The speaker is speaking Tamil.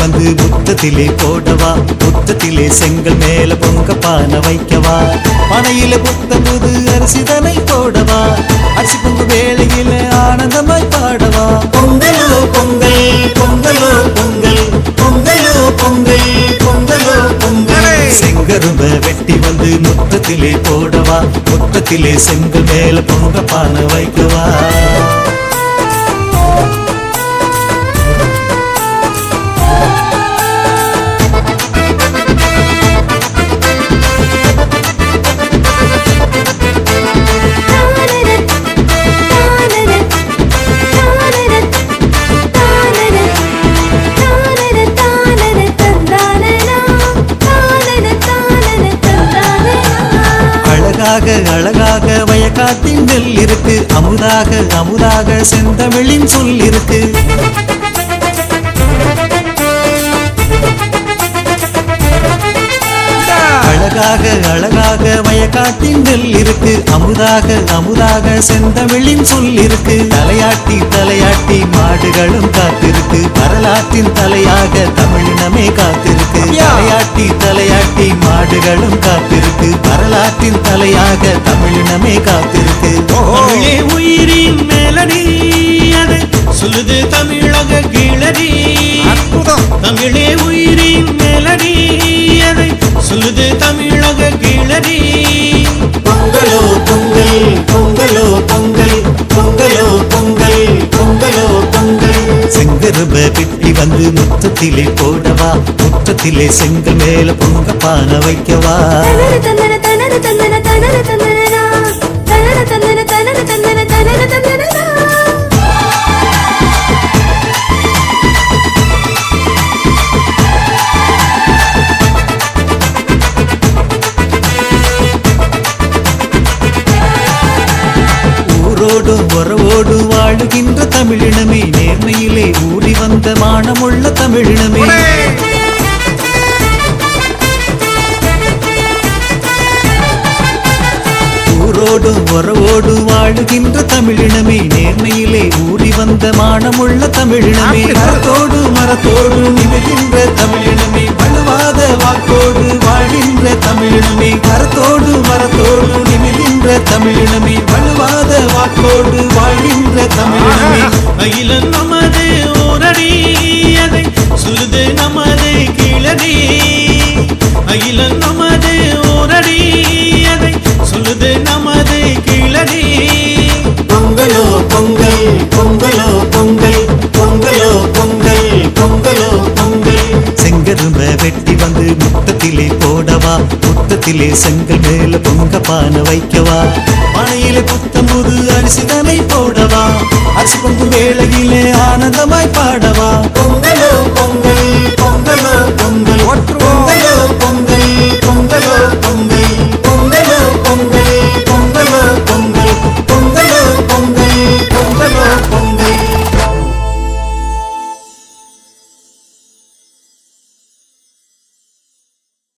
வந்து முத்தத்திலே போடவா, முத்தத்திலே செங்கல் மேல பொங்க பானை வைக்கவா, பனையில புத்தம் புது அரிசிதனை போடவா, அரிசி பொங்கு வேளையில ஆனந்தமாய் பாடவா. பொங்கலோ பொங்கல் பொங்கலோ பொங்கல் பொங்கலோ பொங்கல் பொங்கலோ பொங்கல். செங்கரும்ப வெட்டி வந்து முத்தத்திலே போடவா, முத்தத்திலே செங்கல் மேல பொங்க பானை வைக்கவா. அழகாக வயக்காட்டின் நெல் இருக்கு, அமுதாக அமுதாக செந்தமிழின் சொல் இருக்கு. அழகாக வயக்காட்டின் நெல் இருக்கு, அமுதாக அமுதாக செந்தமிழின் சொல் இருக்கு. தலையாட்டி தலையாட்டி மாடுகளும் காத்திருக்கு, வரலாற்றின் தலையாக தமிழினமே காத்திருக்கு. தலையாட்டி தலையாட்டி மாடுகளும் காத்திருக்கு, வரலாற்றின் தலையாக தமிழினமே காத்திருக்கு. தமிழே உயிரின் மேலடி, அதை சொல்லுது தமிழக கீழடி. தமிழே உயிரின் மேலடி, அதை சொல்லுது தமிழக கீழடி. பொங்கலோ பொங்கல் பொங்கலோ பொங்கல் பொங்கலோ பொங்கல் பொங்கலோ பொங்கல். செங்கரும்ப வெட்டி வந்து முத்தத்திலே போடவா, முத்தத்திலே செங்கல் மேல பொங்க பானை வைக்கவா. ஊரோடும் உறவோடு வாழுகின்ற தமிழினமே, நேர்மையிலே ஊறி வந்த மானமுள்ள தமிழினமே. ஊரோடும் உறவோடு வாழுகின்ற தமிழினமே, நேர்மையிலே ஊறி வந்த மானமுள்ள தமிழினமே. மரத்தோடு மரத்தோடு நிமிர்கின்ற தமிழினமே, வலுவாத வாக்கோடு வாழ்கின்ற தமிழினமே. மரத்தோடு மரத்தோடு நிமிர்கின்ற தமிழினமே, வலுவாத வாக்கோடு வாழ்கின்ற தமிழினமே. அகிலன் நமது ஊரடி, அதை சொல்லுது நமது கீழடி. அகிலன் நமது ஊரடி, அதை சொல்லுது நமது கீழடி. பொங்கலோ பொங்கல் பொங்கலோ பொங்கல் பொங்கலோ பொங்கல் பொங்கலோ பொங்கல். செங்கரும்ப வெட்டி வந்து முத்தத்திலே போடவா, முத்தத்திலே செங்கல் மேல பொங்க பானை வைக்கவா, பானையிலே புத்தம் புது அரிசிதனை போடவா, அரிசி பொங்கு வேளையிலே ஆனந்தமாய் பாடவா. பொங்கலோ பொங்கல் பொங்கலோ